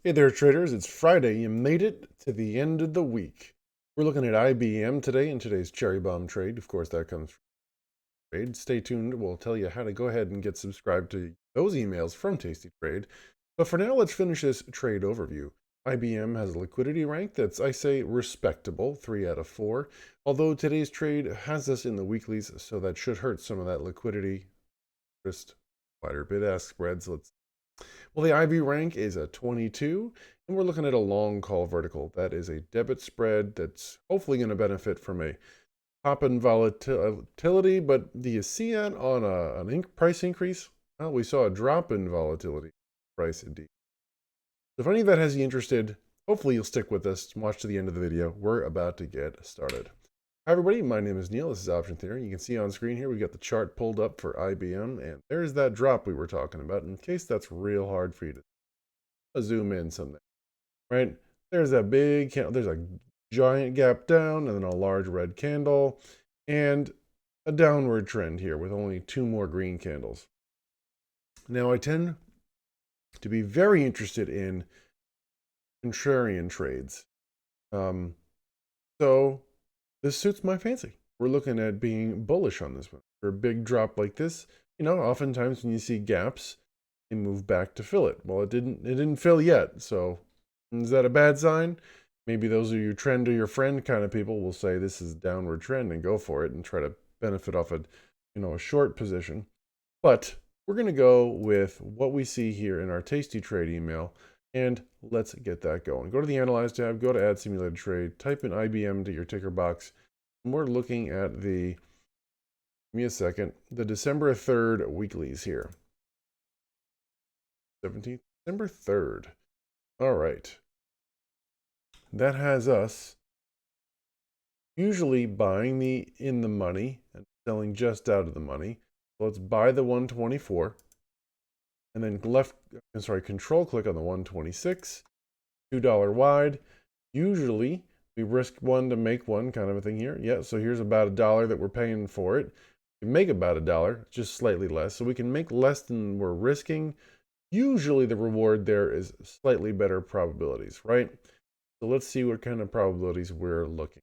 Hey there, traders. It's Friday. You made it to the end of the week. We're looking at IBM today in today's cherry bomb trade. Of course, that comes from trade. Stay tuned. We'll tell you how to go ahead and get subscribed to those emails from Tasty Trade. But for now, let's finish this trade overview. IBM has a liquidity rank that's, I say, respectable, 3 out of 4. Although today's trade has us in the weeklies, so that should hurt some of that liquidity. Just wider bid-ask spreads. Well, the IB rank is a 22, and we're looking at a long call vertical. That is a debit spread that's hopefully going to benefit from a pop in volatility, but do you see that on an price increase? Well, we saw a drop in volatility price indeed. So if any of that has you interested, hopefully you'll stick with us and watch to the end of the video. We're about to get started. Hi everybody, my name is Neil. This is Option Theory. You can see on screen here we've got the chart pulled up for IBM, and there's that drop we were talking about. In case that's real hard for you to zoom in someday, right? There's that big candle. There's a giant gap down, and then a large red candle, and a downward trend here with only 2 more green candles. Now I tend to be very interested in contrarian trades, so this suits my fancy. We're looking at being bullish on this one. For a big drop like this, oftentimes when you see gaps, you move back to fill it. Well, it didn't fill yet. So is that a bad sign? Maybe those are your trend or your friend kind of people will say this is a downward trend and go for it and try to benefit off a short position. But we're going to go with what we see here in our Tasty Trade email, and let's get that going. Go to the Analyze tab, go to Add Simulated Trade, type in IBM to your ticker box, and we're looking at the December 3rd weeklies here. 17th, December 3rd. All right. That has us usually buying in the money and selling just out of the money. So let's buy the 124 and then control click on the 126, $2 wide. Usually we risk 1 to make 1 kind of a thing here. Yeah, so here's about $1 that we're paying for it. We make about $1, just slightly less. So we can make less than we're risking. Usually the reward there is slightly better probabilities, right? So let's see what kind of probabilities we're looking.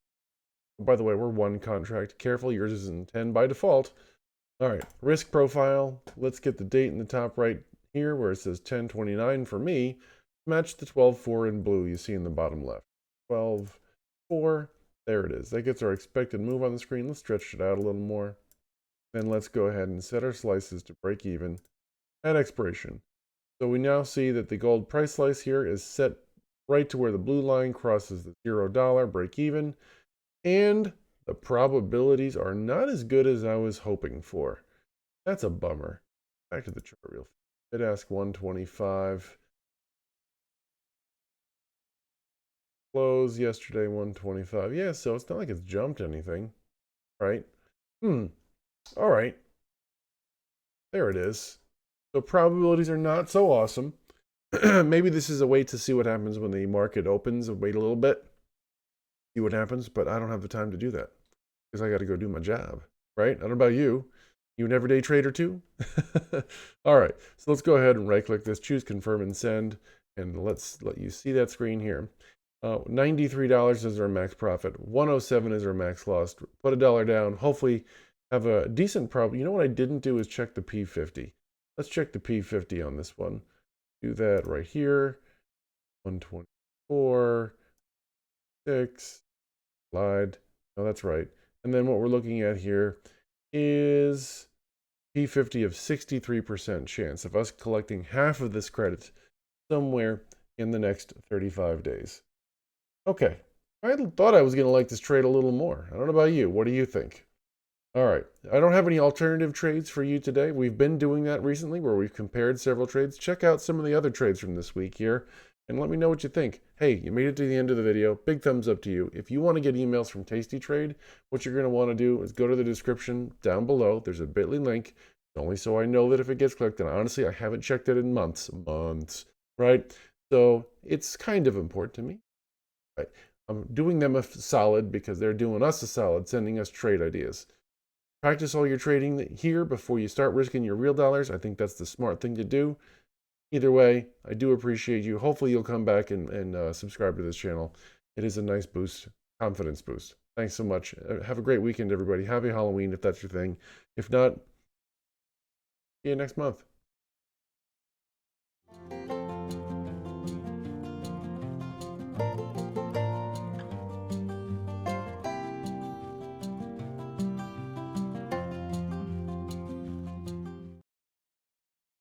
By the way, we're 1 contract. Careful, yours is in 10 by default. All right, risk profile. Let's get the date in the top right here where it says 10/29 for me. Match the 12/4 in blue you see in the bottom left. 12/4, there it is. That gets our expected move on the screen. Let's stretch it out a little more. Then let's go ahead and set our slices to break even at expiration. So we now see that the gold price slice here is set right to where the blue line crosses the $0 break even, and the probabilities are not as good as I was hoping for. That's a bummer. Back to the chart real fast. Bid ask 125. Close yesterday 125. Yeah, so it's not like it's jumped anything, right? All right. There it is. So probabilities are not so awesome. Maybe this is a way to see what happens when the market opens and wait a little bit, see what happens, but I don't have the time to do that because I got to go do my job, right? I don't know about you. You an everyday trader too? All right, so let's go ahead and right click this, choose confirm and send, and let's let you see that screen here. $93 is our max profit. 107 is our max loss. Put $1 down. Hopefully have a decent problem. You know what I didn't do is check the P50. Let's check the P50 on this one. Do that right here. 124, 6, lied. No, that's right. And then what we're looking at here is P50 of 63% chance of us collecting half of this credit somewhere in the next 35 days. Okay, I thought I was going to like this trade a little more. I don't know about you. What do you think? All right, I don't have any alternative trades for you today. We've been doing that recently where we've compared several trades. Check out some of the other trades from this week here and let me know what you think. Hey, you made it to the end of the video. Big thumbs up to you. If you want to get emails from Tasty Trade, what you're going to want to do is go to the description down below. There's a bit.ly link, only so I know that if it gets clicked. And honestly, I haven't checked it in months, right? So it's kind of important to me. Right? I'm doing them a solid because they're doing us a solid, sending us trade ideas. Practice all your trading here before you start risking your real dollars. I think that's the smart thing to do. Either way, I do appreciate you. Hopefully you'll come back and subscribe to this channel. It is a nice boost, confidence boost. Thanks so much. Have a great weekend, everybody. Happy Halloween if that's your thing. If not, see you next month.